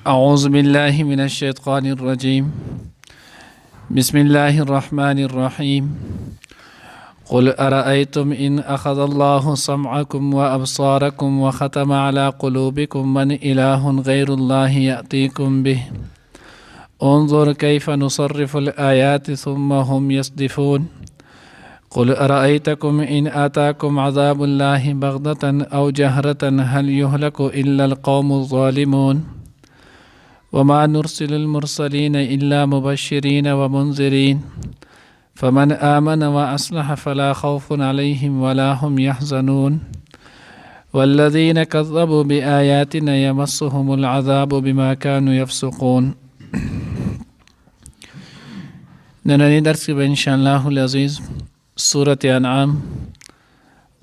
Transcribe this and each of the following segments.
أعوذ بالله من الشيطان الرجيم بسم الله الرحمن الرحيم قل أرأيتم إن أخذ الله سمعكم وأبصاركم وختم على قلوبكم من إله غير الله يأتيكم به انظر كيف نصرف الآيات ثم هم يصدفون قل أرأيتكم إن آتاكم عذاب الله بغتة أو جهرة هل يهلك إلا القوم الظالمون وما نرسل المرسلين إلا مبشرين ومنذرين فمن آمن وأصلح فلا خوف عليهم ولا هم يحزنون والذين كذبوا بآياتنا يمسهم العذاب بما كانوا يفسقون. نننی درس کی ان شاء اللہ العزیز سورۃ انعام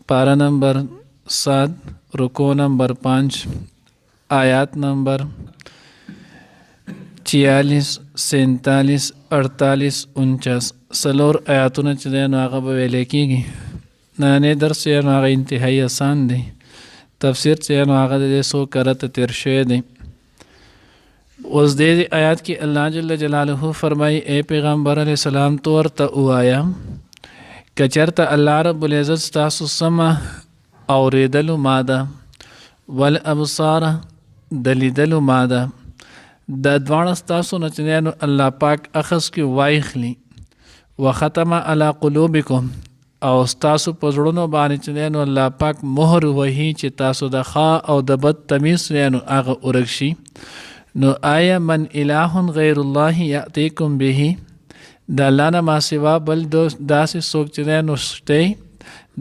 پارہ نمبر 7 رکوع نمبر 5 آیات نمبر 46 47 48 49 سلور آیاتونه چې دی نو هغه به ویلی کېږي. نننی درس چې نو هغه انتهایی آسان دی. تفسیر چې نو هغه د څو کرته تیر شوی دی. اوس دې آیات کې الله جل جلاله فرمایي اے پیغمبر علیہ السلام تو ورته ووایه که چېرته الله رب العزت ستاسو سمه اورېدلو ماده والابصار د لیدلو ماده د دواړه ستاسو نه چې نو الله پاک اخذ کې وایخلي وختم علی قلوبکم او ستاسو په زړونو باندې چې نو الله پاک مهر وهي چې تاسو د ښه او د بد تمیز نو هغه ورک شي. نو آیا من اله غیر الله یأتیکم به د الله نه ما سوا بل داسې څوک چې نو شته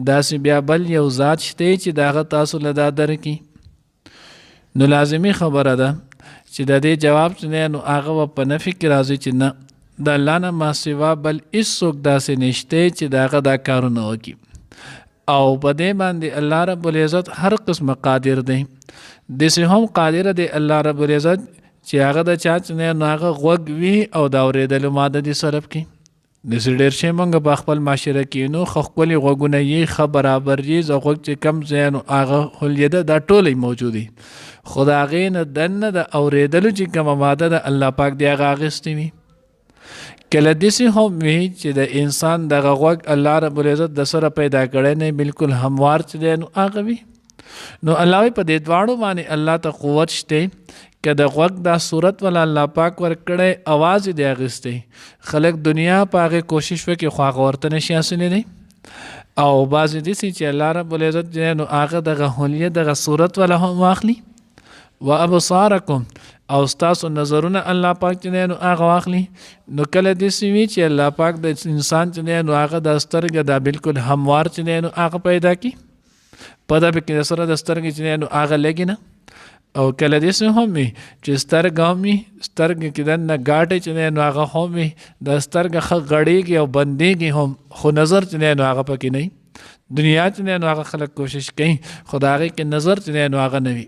داسې بیا بل یو ذات شته چې د هغه تاسو له دا درکړي. نو لازمي خبره ده چې د دې جواب چې نو هغه په نفي کې راځي چې نه د الله نه ما سوا بل هېڅوک داسې نشته چې د هغه دا کارونه وکړي او په دې باندې الله رب العزت هر قسمه قادر دی. داسې هم قادر دی الله رب العزت چې هغه د چا چې نو هغه غوږ وي او د اورېدلو ماده دې صرف کړي. داسې ډېر شی موږ په خپل معاشره کې نو ښکلي غوږونه یې ښه برابر یې زه غوږ چې کم ځای نو هغه حلیده دا ټوله موجود دي خو د هغې نه دننه د اورېدلو چې کومه ماده ده الله پاک دې هغه اخیستې وي. کله داسې هم وي چې د انسان دغه غوږ الله رب العزت د سره پیدا کړی نه بالکل هموار چې دی نو هغه وي. نو الله په دې دواړو باندې الله ته قوت شته که د غوږ دا صورت والا الله پاک ورکړی اواز یې دی اخیستی خلک دنیا په هغې کوشش وکړي خو هغه ورته نشي حاصلی دی او بعضې داسې چې الله رب العزت دی نو هغه دغه حلیه دغه صورت والا هم واخلي و ابصارکم او ستاسو نظرونه الله پاک چې دی نو هغه واخلي. نو کله داسې وي چې الله پاک د انسان چې دی نو هغه د سترګه دا بالکل هموار چې دی نو هغه پیدا کړي په دا پکې د سره د سترګې چې دی نو هغه لګي نه او کله داسې هم وي چې سترګه هم وي سترګې کې دننه ګاټې چې دی نو هغه هم وي د سترګه ښه غړېږي او بندېږي هم خو نظر چې دی نو هغه پکې نه وي. دنیا چې دی نو هغه خلک کوشش کوي خو د هغې کې نظر چې دی نو هغه نه وي.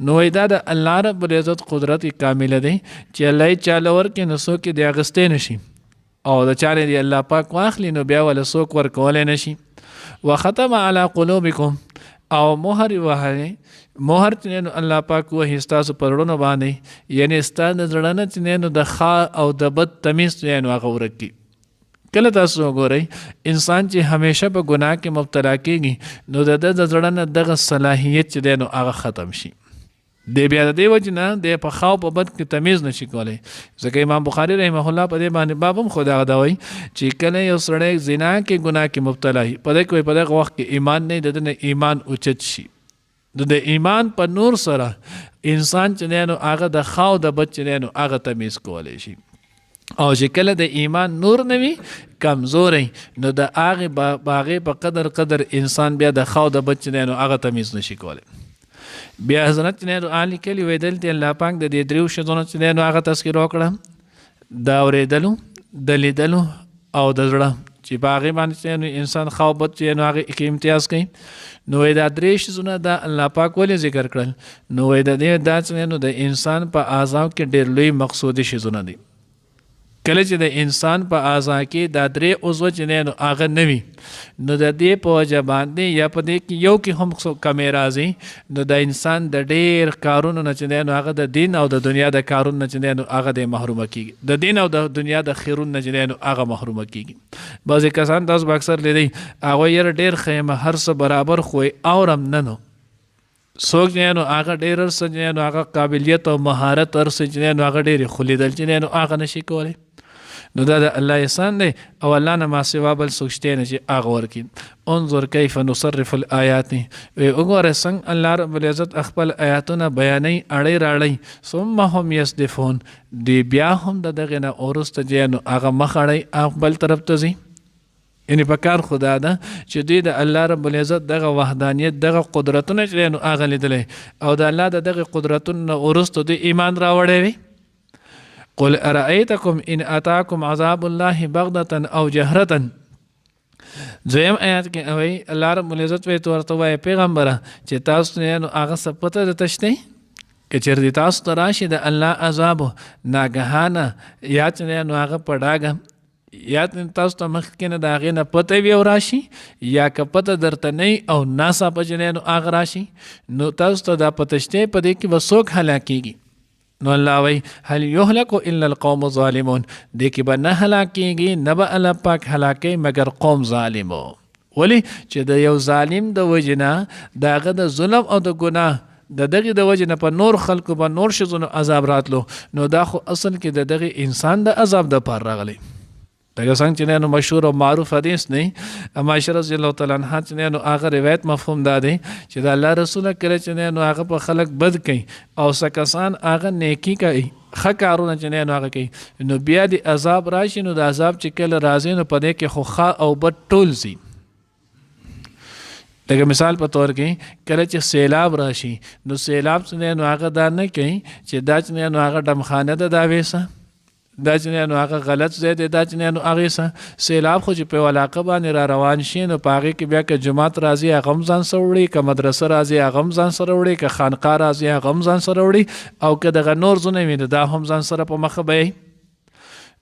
نو دا د الله رب العزت قدرت کامله دی چې الله یې چاله ورکړي نو څوک یې د اخیستی نه شي او د چا نه دی الله پاک واخلي نو بیا وله څوک ورکولی نه شي. وختم علی قلوبکم او مهر وهلی مهر چې نو الله پاک وهي ستاسو په زړونو باندې یعنې ستا د زړه نه چې نو د ښه او د بد تمیز چې نو هغه ورک کړي. کله تاسو وګورئ انسان چې همیشه په ګناه کې مبتلا کېږي نو د د زړه نه دغه صلاحیت چې دی نو هغه ختم شي. دی بیا د دې وجې نه دی په ښه او په بد کې تمیز نشي کولی. ځکه امام بخاري رحمه الله په دې باندې باب هم خو دغه دا وایي چې کله یو سړی زنا کې ګناه کې مبتلا وي په دغه وخت کې ایمان نه د نه ایمان اوچت شي د ایمان په نور سره انسان چې دی نو هغه د ښه او د بد چې دی نو هغه تمیز کولی شي. او چې کله د ایمان نور نه وي کمزوری نو د هغې په قدر انسان بیا د ښه او د بد چې دی نو هغه تمیز نشي کولی. بیا حضرت چې نو آل لیکلي وی دلته الله پاک د دې دریو شیانو چې دی نو هغه تذکره وکړه د اورېدلو د لیدلو او د زړه چې په هغې باندې چې نو انسان ښه او بد چې نو هغې کې امتیاز کوي. نو دا درې شیزونه دا الله پاک ولې ذکر کړل نو د دې دا چې نو د انسان په اعضاو کې ډېر لوی مقصودي شیزونه دي. کله چې د انسان په اعضا کې دا درې عضو چې دی نو هغه نه وي نو د دې په وجه باندې یا په دې کې یو کې هم کمې راځي نو د انسان د ډېر کارونو نه چې دی نو هغه د دین او د دنیا د کارونو نه چې دی نو هغه د محرومه کېږي د دین او د دنیا د خیرونو نه چې دی نو هغه محرومه کېږي بعضې کسان تاسو به اکثر لیدئ هغوی یاره ډېر ښه یم هر څه برابر خو اورم نه نو څوک چې نو هغه ډېر هر څه چې نو هغه قابلیت او مهارت هر څه چې نو هغه ډېرې خو لیدل چې نو هغه نشي کولی نو دا د الله احسان دی او الله نه ما سوا بل څوک شته نه چې هغه ورکړي انظر کیف نصرف الآیات وګوره څنګه الله رب العزت خپل آیاتونه بیانوي اړی راړی ثم هم یصدفون دی بیا هم د دغه نه وروسته چې نو هغه مخ اړی بل طرف ته ځي یعنی په کار خدا ده چې دوی د الله رب العزت دغه وحدانیت دغه قدرتونه چې نو هغه لیدلی او د الله د دغه قدرتونو نه وروسته دوی ایمان راوړی وي قل ارأيتكم ان اتاكم عذاب الله بغدة او جهرة دویم آیات کې وایي الله رب العزت وایي ورته وایي پیغمبره چې تاسو نو هغه څه پته درته شته که چېرته تاسو ته راشي د الله عذاب ناګهانه یا چې نو هغه په ډاګه یا تاسو ته مخکې نه د هغې نه پته وي او راشي یا که پته درته نه او ناڅاپه چې نو هغه راشي نو تاسو ته دا پته شته په دې کې به څوک هلاکېږي نو الله وی هل یهلک الا القوم الظالمون دې کې به نه هلاکېږي نه به الله پاک هلاکوي مګر قوم ظالمو ولې چې د یو ظالم د وجې نه د هغه د ظلم او د ګناه د دغې د وجې نه په نور خلکو به نور ښځو عذاب راتلو نو دا خو اصل کې د دغې انسان د عذاب دپاره راغلی دغه څنګه چې نو مشهور او معروف حدیث نه عائشہ رضی الله تعالی عنها چې نو هغه روایت مفهوم دا دی چې د الله رسول کړه چې نو هغه په خلق بد کوي او سکسان هغه نیکی کوي ښه کارونه چې نو هغه کوي نو بیا د عذاب راشي نو د عذاب چې کله راځي نو په دې کې خو ښه او بد ټول ځي لکه مثال په تور کې کله چې سیلاب راشي نو سیلاب چې نو هغه دا نه کوي چې دا چې نو هغه ډمخانه ده دا ویسه دا چې نو هغه غلط ځای دی دا چې نو هغې څه سیلاب خو چې په علاقه باندې را روان شي نو په هغې کې بیا که جومات راځي هغه هم ځان سره وړي که مدرسه راځي هغه هم ځان سره وړي که خانقاه راځي هغه هم ځان سره وړي او که دغه نور ځونه وي نو دا هم ځان سره په مخه به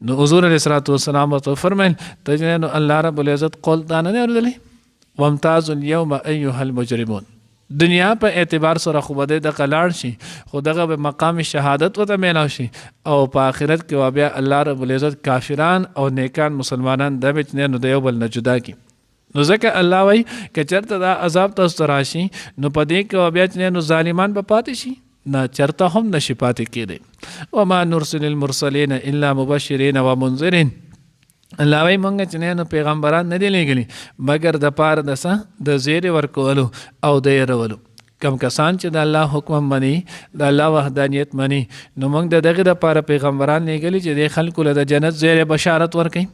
نو حضور علیه الصلاة والسلام ورته وفرمیل ته چې نو الله رب العزت قول دا نه دی اورېدلی وامتاز اليوم ایها المجرمون دنیا په اعتبار سره خو به دغه لاړ شي خو دغه به مقام شهادت ورته میلاو شي او په آخرت کې بیا الله رب العزت کافران او نیکان مسلمانان د به نو د یو بل نه جدا کړي نو ځکه الله وایي که چېرته دا عذاب تاسو ته راشي نو په دې کې بیا نو ظالمان به پاتې شي نه چېرته هم نشي پاتې کېدی وما نرسل المرسلین الا مبشرین ومنذرین الله وایي مونږ چې نو پیغمبران نه دي لېږلي مګر د پاره د څه د زیرې ورکولو او د یېرولو کم کسان چې د الله حکم مني د الله وحدانیت مني نو مونږ د دغې دپاره پیغمبران لېږلي چې د خلکو له د جنت زیرې بشارت ورکوي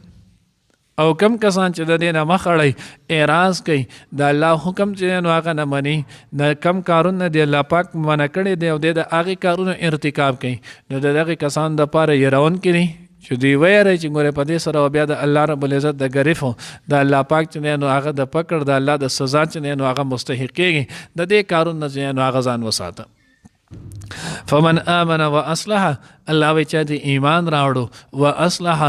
او کم کسان چې د دې نه مخ اړوي اعراض کوي د الله حکم چې نو هغه نه مني د کم کارونه د الله پاک منع کړی دی او د هغې کارونو ارتکاب کوي نو د دغې کسان دپاره یېرونکي دي چې دوی ویری چې ګورې په دې سره بیا د الله رب العزت د ګریفو د الله پاک چې نو هغه د پکړ د الله د سزا چې نو هغه مستحق کېږي د دې کارونه چې نو هغه ځان وساته فمن آمن و اصلح الله وی چې د ایمان راوړو و اصلح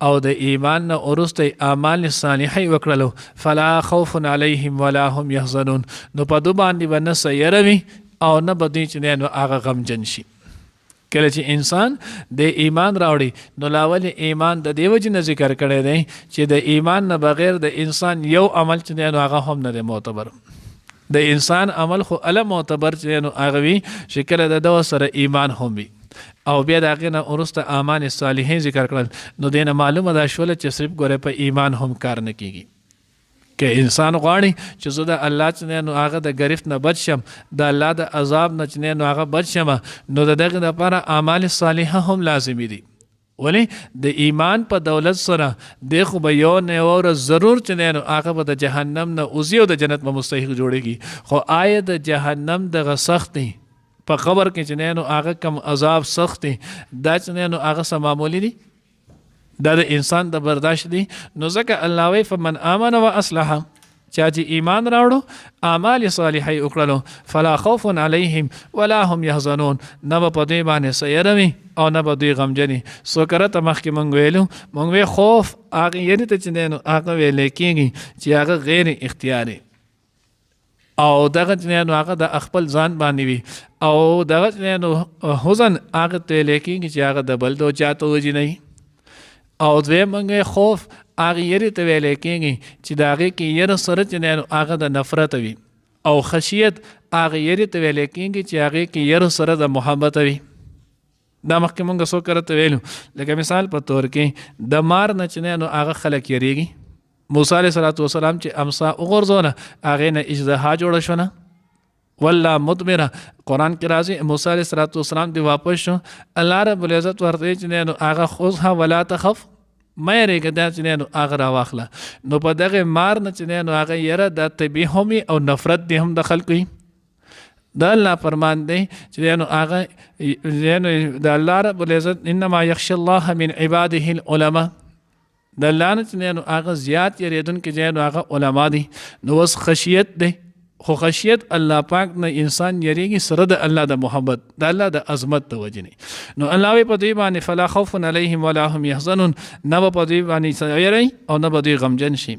او د ایمان نه وروسته اعمال صالحې وکړلو فلا خوف علیهم ولا هم یحزنون نو په دو باندې به نه څه یره وي او نه به دوی چې نو هغه غمجن شي کله چې انسان د ایمان راوړي نو لاول ایمان د دې وجې نه ذکر کړی دی چې د ایمان نه بغیر د انسان یو عمل چې دی نو هغه هم نه دی معتبر د انسان عمل خو اله معتبر چې نو هغه وي چې کله د ده سره ایمان هم وي او بیا د هغې نه وروسته اعمال صالحې ذکر کړل نو دې نه معلومه ده شوله چې صرف ګورې په ایمان هم کار نه کېږي که انسان غواړي چې زه د الله چې نو هغه د ګرفت نه بچ شم د الله د عذاب نه چې نو هغه بچ شم نو د دغې دپاره اعمال صالحه هم لازمي دي ولې د ایمان په دولت سره دی خو به یو نه یوه ورځ ضرور چې نو هغه به د جهنم نه وځي او د جنت به مستحق جوړېږي خو آیا د جهنم دغه سخت دی په قبر کې چې نو هغه کم عذاب سخت دی دا چې نو هغه څه معمولي دي دا د انسان د برداشت دی نو ځکه الله وی فمن آمن و اصلح چا چې ایمان راوړو اعمال صالحې وکړلو فلا خوف علیهم ولا هم یحزنون نه به په دوی باندې څه یره وي او نه به دوی غمجني. سکرت مخکې مونږ ویلو مونږ وی خوف هغه یری ته چې دی نو هغه ویلی کېږي چې هغه غیر اختیاري او دغه چې نو هغه د خپل ځان باندې وي او دغه چې نو حزن هغه ته ویلی کېږي چې هغه د بل دو چاته وجنوي او دویم مونږ خوف هغه یری ته ویلی کېږي چې د هغې کې یره سره چې دی نو هغه د نفرت وي او خشیت هغه یری ته ویلی کېږي چې هغې کې یره سره د محبت وي. دا مخکې مونږ څو کره ته ویلو لکه مثال په طور کې د مار نه چې نو هغه خلک یریږي. موسی علیه السلام چې امسا وغورځوله هغې نه اجدها جوړه شوه نه والله مدبره. قرآن کې راځي موسی علیه السلام دی واپس شو الله رب العزت ورته چې نو هغه خذها ولا تخف مې ریګه دا چې نو هغه راواخله. نو په دغه مار نه چې نو هغه یره د طبیعي هم او نفرت دی هم د خلکو وي. د الله فرمان دی چې نو هغه د الله رب العزت انما یخشى الله من عباده العلماء د الله نه چې نو هغه زیات یریدونکي چې نو هغه علما دي. نو اوس خشیت دی خو خشیت الله پاک نه انسان یریږي سره د الله د محبت د الله د عظمت د وجې نه. نو الله وی په دوی باندې فلا خوف علیهم ولا هم یحزنون نه به په دوی باندې یری او نه به دوی غمجن شي.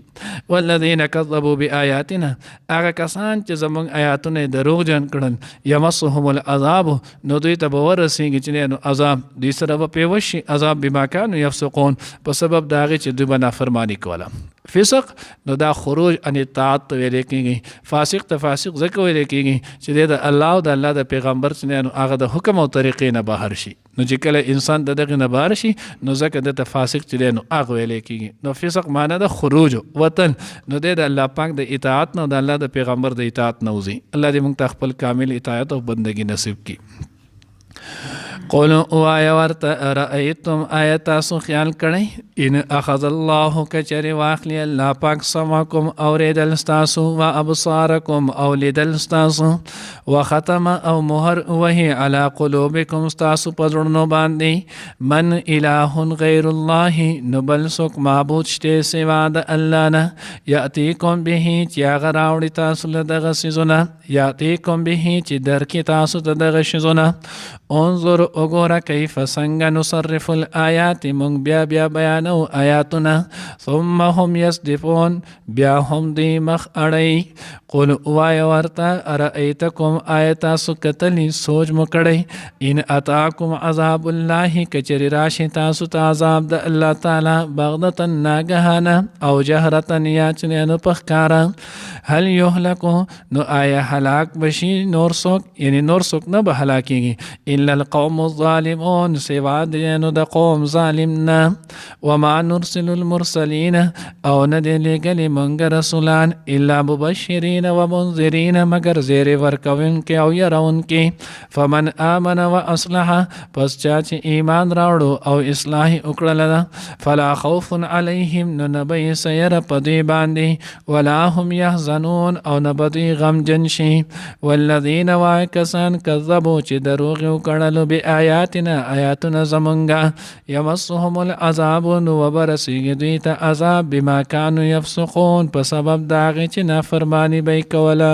والذین کذبوا بآیاتنا هغه کسان چې زموږ آیاتونه دروغجن کړل یمسهم العذاب نو دوی ته به ورسیږي چې نو عذاب دوی سره به پیوشي عذاب بما کانوا یفسقون په سبب د هغې چې دوی به نافرماني کوله. فسق نو دا خروج عن اطاعت ویل کېږي. فاسق ته فاسق ځکه ویل کېږي چې د الله او د الله د پیغمبر چې نو هغه د حکم او طریقې نه بهر شي. نو چې کله انسان د دغه نه بهر شي نو ځکه دته فاسق چې نو هغه ویل کېږي. نو فسق معنی د خروج وطن نو د الله پاک د اطاعت نه د الله د پیغمبر د اطاعت نه وځي. الله دې موږ ته خپل کامل اطاعت او بندگی نصیب کړي. قولوا اوایا ورته رأیتم آیا تاسو خیال کړئ ان اخذ الله کچری واخلی الله پاک سمعکم اوریدل ستاسو و ابصارکم او لیدل ستاسو و ختم او مهر وهی علی قلوبکم ستاسو پزړونو باندې من اله غیر الله نو بل څوک معبود شته سوا د الله نه یاتیکم به چې هغه راوړي تاسو له دغه څیزونه یاتیکم به چې درکې تاسو ته دغه څیزونه. انظر وګوره کیف څنګه نصرف الآیات مونږ بیا بیا بیانو آیاتونه ثم هم یصدفون بیا هم دی مخ اړی. قل وای ورته ارایتکم آیت تاسو کتلی سوچ مو کړی ان اتاکم عذاب الله کچری راشي تاسو ته عذاب د الله تعالی بغدتن ناګهانه او جهرتن یا چنه په ښکارا هل یهلکو نو آیا هلاک بشي نور څوک یعنی نور څوک نه به هلاکیږي الا القوم الظالمون سوا د قوم ظالمنا. وما نرسل المرسلین او نه دی لېږلي مونږ رسولان الا مبشرین و منذرین مگر زیر ورکون کې او يرون کې. فمن آمن و اصلح پس چا چې ایمان راوړو او اصلاح وکړله فلا خوف علیهم نو نه به سیر په دوی باندې ولا هم یحزنون او نه به دوی غمجن شي. والذین وای کسان کذبوا چې دروغ وکړلو بآیاتنا آیاتنا زمونږه یمسهم العذاب نو وبرسیږي دوی ته عذاب بما کانوا یفسقون په سبب د هغې چې نافرماني به یې کوله.